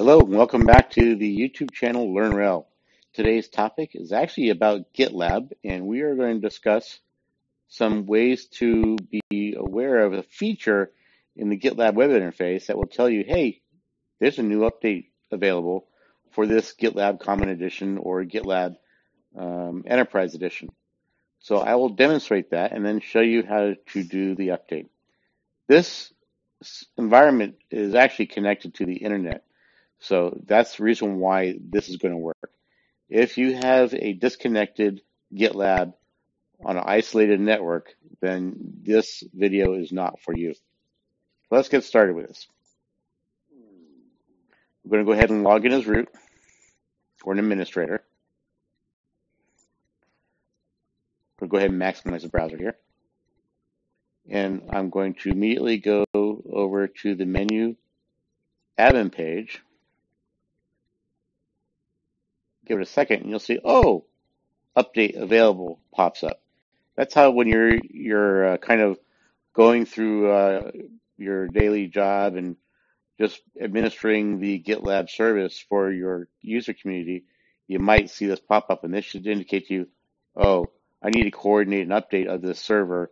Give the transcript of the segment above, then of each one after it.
Hello and welcome back to the YouTube channel Learn RHEL. Today's topic is actually about GitLab, and we are going to discuss some ways to be aware of a feature in the GitLab web interface that will tell you, hey, there's a new update available for this GitLab Common Edition or GitLab Enterprise Edition. So I will demonstrate that and then show you how to do the update. This environment is actually connected to the internet. So that's the reason why this is going to work. If you have a disconnected GitLab on an isolated network, then this video is not for you. Let's get started with this. I'm going to go ahead and log in as root or an administrator. I'm going to go ahead and maximize the browser here. And I'm going to immediately go over to the menu admin page. Give it a second and you'll see, oh, update available pops up. That's how when you're kind of going through your daily job and just administering the GitLab service for your user community, you might see this pop up, and this should indicate to you, oh, I need to coordinate an update of this server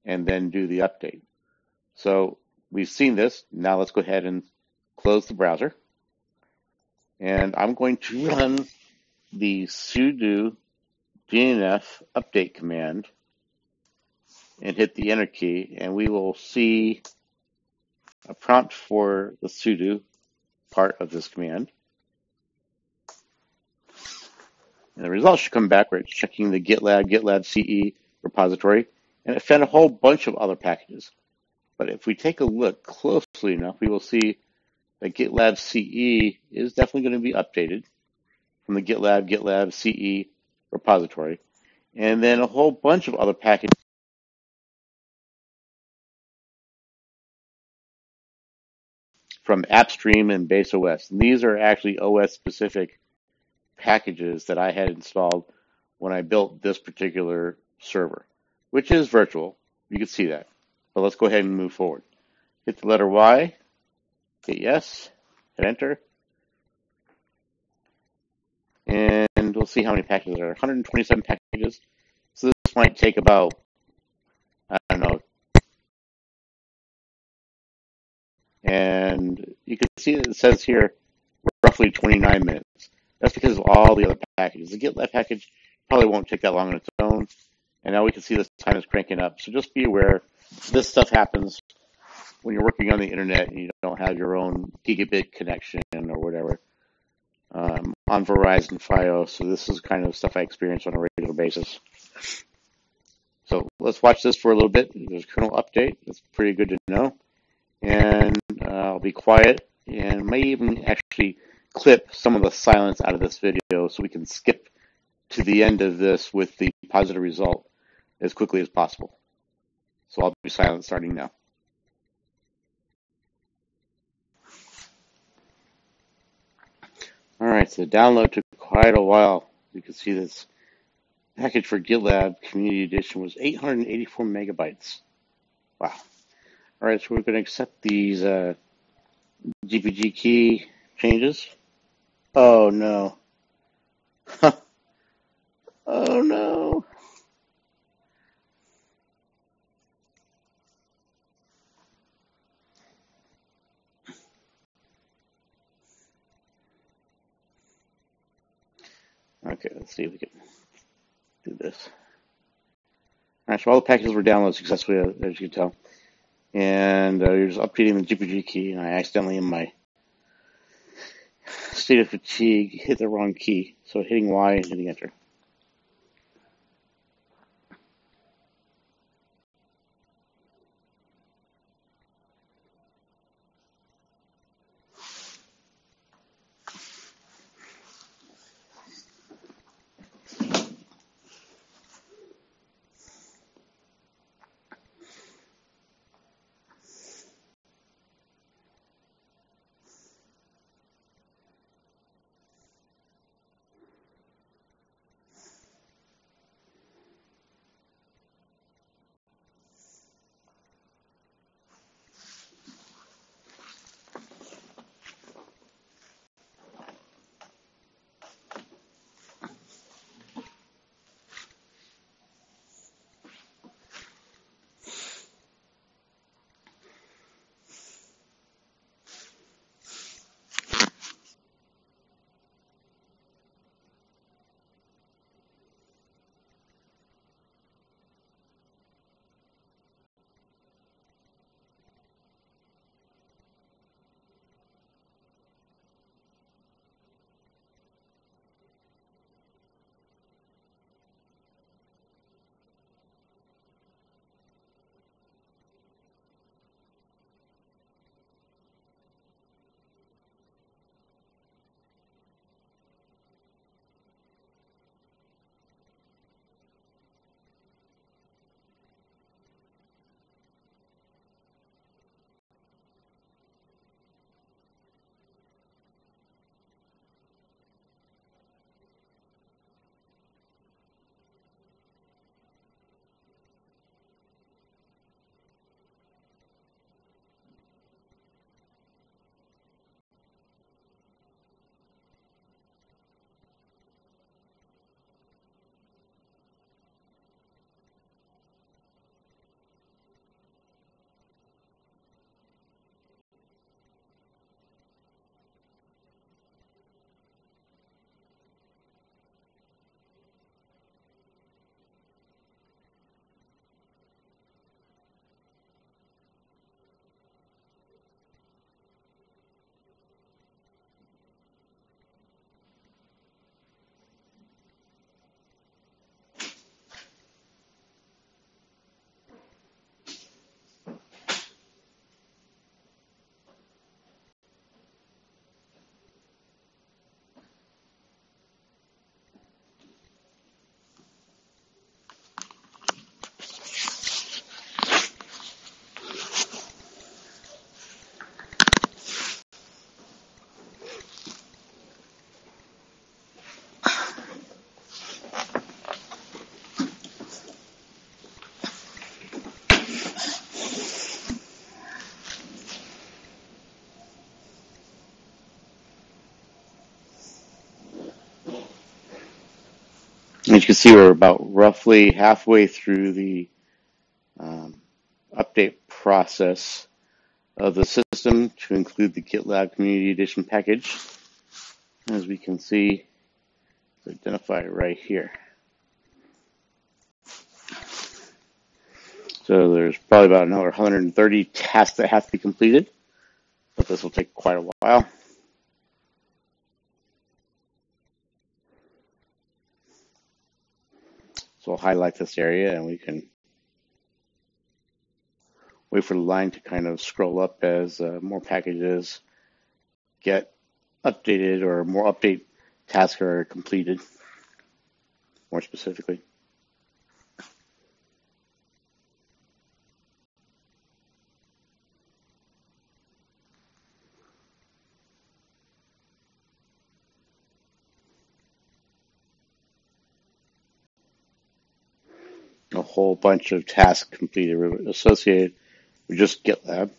and then do the update. So we've seen this. Now let's go ahead and close the browser. And I'm going to run the sudo dnf update command and hit the enter key, and we will see a prompt for the sudo part of this command. And the results should come back where it's checking the gitlab-ce repository, and it found a whole bunch of other packages. But if we take a look closely enough, we will see that gitlab-ce is definitely going to be updated from the gitlab-ce repository. And then a whole bunch of other packages from AppStream and base OS. And these are actually OS-specific packages that I had installed when I built this particular server, which is virtual. You can see that. But let's go ahead and move forward. Hit the letter Y, hit yes, hit enter, and we'll see how many packages there are. 127 packages. So this might take about, I don't know, and you can see that it says here roughly 29 minutes. That's because of all the other packages. The GitLab package probably won't take that long on its own. And now we can see this time is cranking up. So just be aware, this stuff happens when you're working on the internet and you don't have your own gigabit connection or whatever on Verizon Fios. So this is kind of stuff I experience on a regular basis. So let's watch this for a little bit. There's a kernel update. That's pretty good to know. And I'll be quiet and may even actually clip some of the silence out of this video so we can skip to the end of this with the positive result as quickly as possible. So I'll be silent starting now. All right, so the download took quite a while. You can see this package for GitLab Community Edition was 884 megabytes. Wow. All right, so we're going to accept these GPG key changes. Oh, no. Oh, no. Okay, let's see if we can do this. All right, so all the packages were downloaded successfully, as you can tell. And you're just updating the GPG key, and I accidentally, in my state of fatigue, hit the wrong key. So hitting Y and hitting enter. As you can see, we're about roughly halfway through the um, update process of the system to include the GitLab Community Edition package. As we can see, it's identified right here. So there's probably about another 130 tasks that have to be completed, but this will take quite a while. So I'll highlight this area and we can wait for the line to kind of scroll up as more packages get updated or more update tasks are completed, more specifically. A whole bunch of tasks completed associated with just GitLab.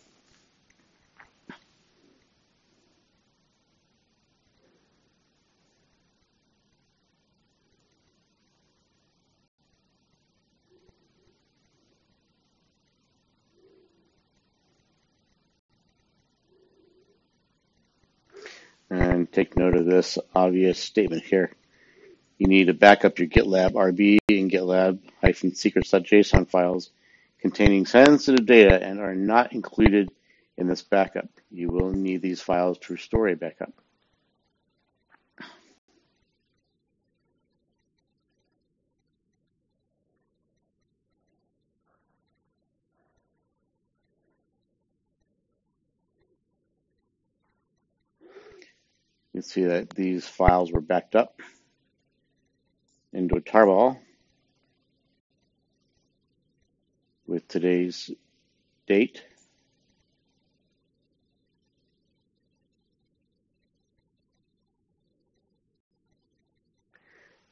And take note of this obvious statement here. You need to back up your GitLab RB and GitLab-secrets.json files containing sensitive data and are not included in this backup. You will need these files to restore a backup. You can see that these files were backed up into a tarball with today's date.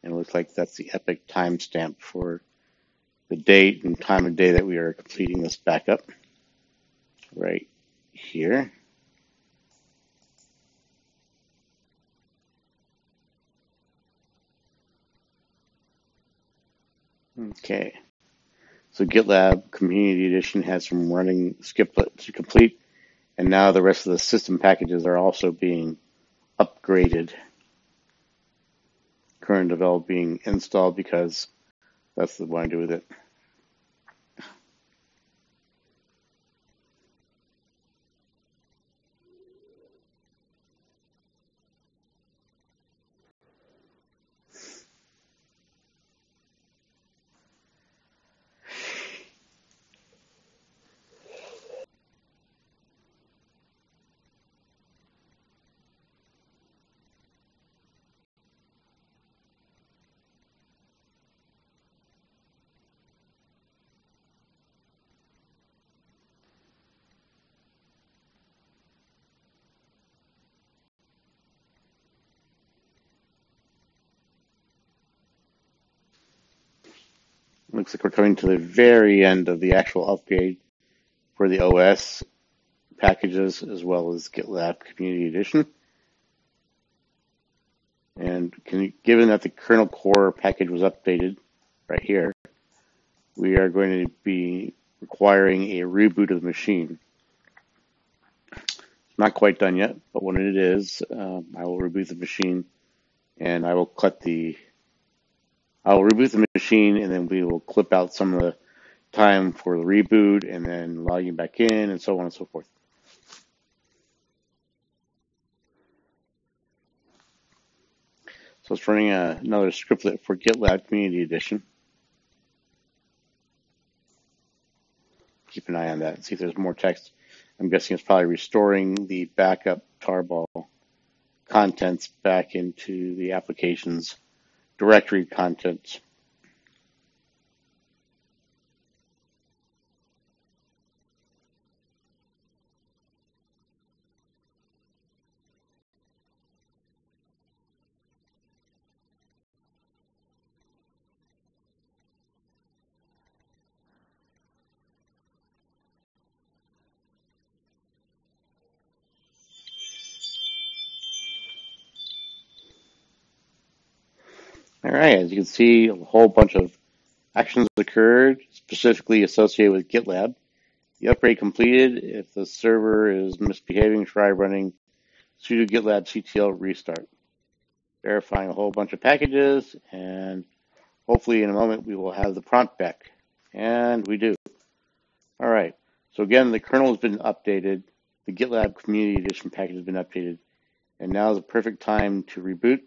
And it looks like that's the epic timestamp for the date and time of day that we are completing this backup right here. Okay, so GitLab Community Edition has some running skiplet to complete, and now the rest of the system packages are also being upgraded. Current develop being installed because that's what I want to do with it. Looks like we're coming to the very end of the actual upgrade for the OS packages as well as GitLab Community Edition. And given that the kernel core package was updated right here, we are going to be requiring a reboot of the machine. It's not quite done yet, but when it is, I will reboot the machine and I will reboot the machine and then we will clip out some of the time for the reboot and then logging back in and so on and so forth. So it's running another scriptlet for GitLab Community Edition. Keep an eye on that and see if there's more text. I'm guessing it's probably restoring the backup tarball contents back into the application's directory contents. All right, as you can see, a whole bunch of actions occurred specifically associated with GitLab. The upgrade completed. If the server is misbehaving, try running sudo gitlab-ctl restart. Verifying a whole bunch of packages, and hopefully in a moment we will have the prompt back. And we do. All right. So again, the kernel has been updated. The GitLab Community Edition package has been updated. And now is the perfect time to reboot.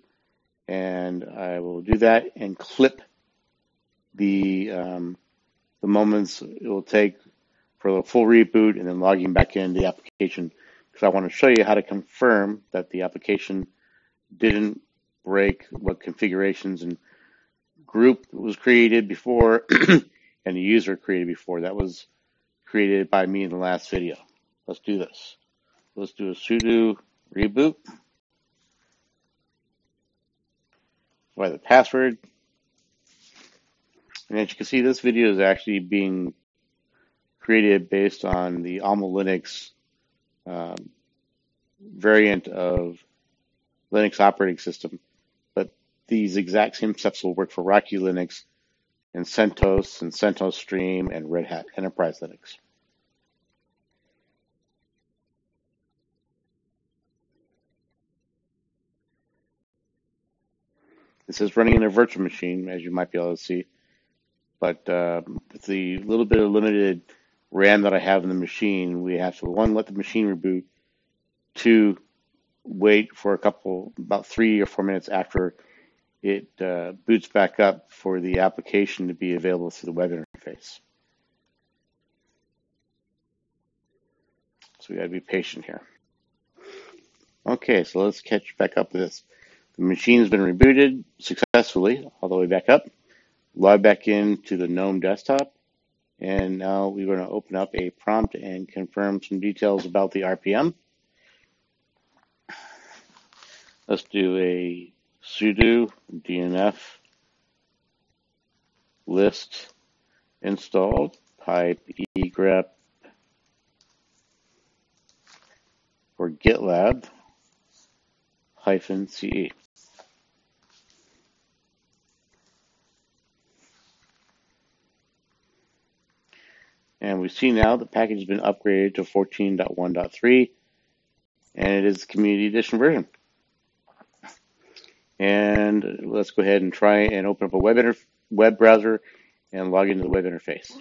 And I will do that and clip the moments it will take for the full reboot and then logging back into the application, because I want to show you how to confirm that the application didn't break what configurations and group was created before and the user created before. That was created by me in the last video. Let's do this. Let's do a sudo reboot. By the password. And as you can see, this video is actually being created based on the Alma Linux variant of Linux operating system. But these exact same steps will work for Rocky Linux and CentOS Stream and Red Hat Enterprise Linux. This is running in a virtual machine, as you might be able to see. But with the little bit of limited RAM that I have in the machine, we have to, one, let the machine reboot, two, wait for about 3 or 4 minutes after it boots back up for the application to be available through the web interface. So we got to be patient here. Okay, so let's catch back up with this. The machine's been rebooted successfully all the way back up. Log back into the GNOME desktop, and now we're going to open up a prompt and confirm some details about the RPM. Let's do a sudo dnf list installed pipe egrep for GitLab -ce. And we see now the package has been upgraded to 14.1.3, and it is the Community Edition version. And let's go ahead and try and open up a web browser and log into the web interface.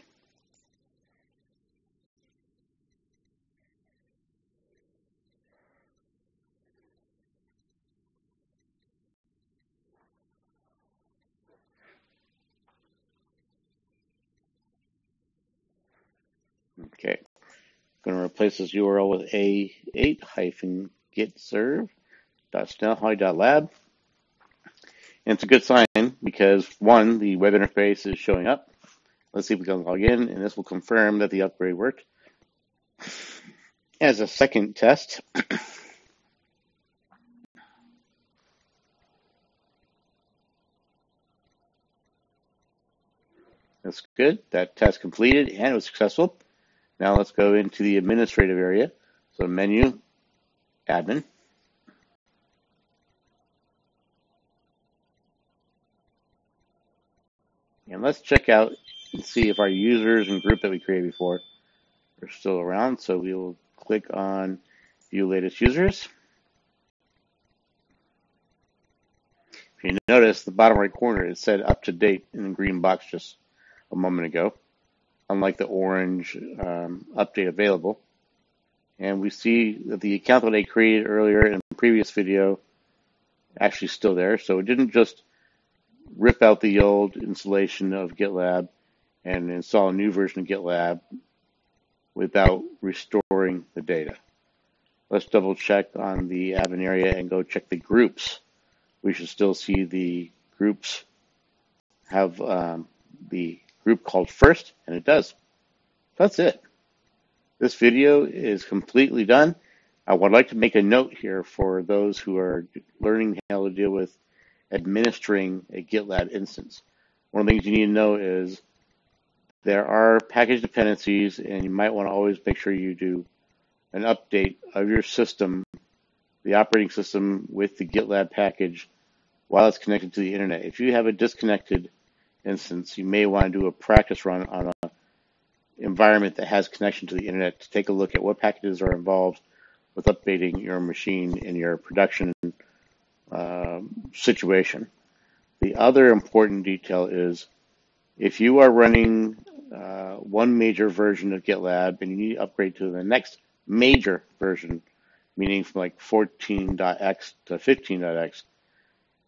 Okay, I'm going to replace this URL with a8-gitserve.snellhide.lab. And it's a good sign because, one, the web interface is showing up. Let's see if we can log in, and this will confirm that the upgrade worked. As a second test, that's good. That test completed and it was successful. Now let's go into the administrative area. So menu, admin. And let's check out and see if our users and group that we created before are still around. So we will click on view latest users. If you notice, the bottom right corner is set up to date in the green box just a moment ago, unlike the orange update available. And we see that the account that I created earlier in the previous video actually still there. So it didn't just rip out the old installation of GitLab and install a new version of GitLab without restoring the data. Let's double check on the admin area and go check the groups. We should still see the groups have the group called first, and it does. That's it. This video is completely done. I would like to make a note here for those who are learning how to deal with administering a GitLab instance. One of the things you need to know is there are package dependencies, and you might want to always make sure you do an update of your system, the operating system, with the GitLab package while it's connected to the internet. If you have a disconnected instance, you may want to do a practice run on an environment that has connection to the internet to take a look at what packages are involved with updating your machine in your production situation. The other important detail is if you are running one major version of GitLab and you need to upgrade to the next major version, meaning from like 14.x to 15.x,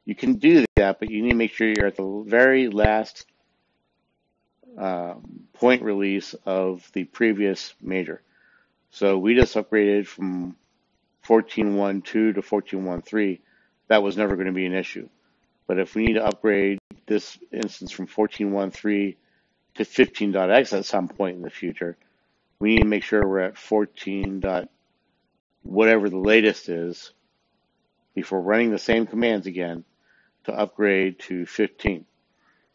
you can do that, but you need to make sure you're at the very last point release of the previous major. So we just upgraded from 14.1.2 to 14.1.3. That was never going to be an issue. But if we need to upgrade this instance from 14.1.3 to 15.x at some point in the future, we need to make sure we're at 14. Whatever the latest is before running the same commands again to upgrade to 15.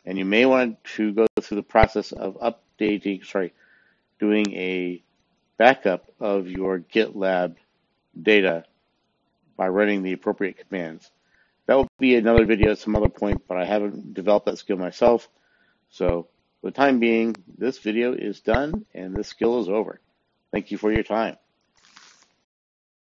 And you may want to go through the process of doing a backup of your GitLab data by running the appropriate commands. That will be another video at some other point, but I haven't developed that skill myself. So for the time being, this video is done and this skill is over. Thank you for your time.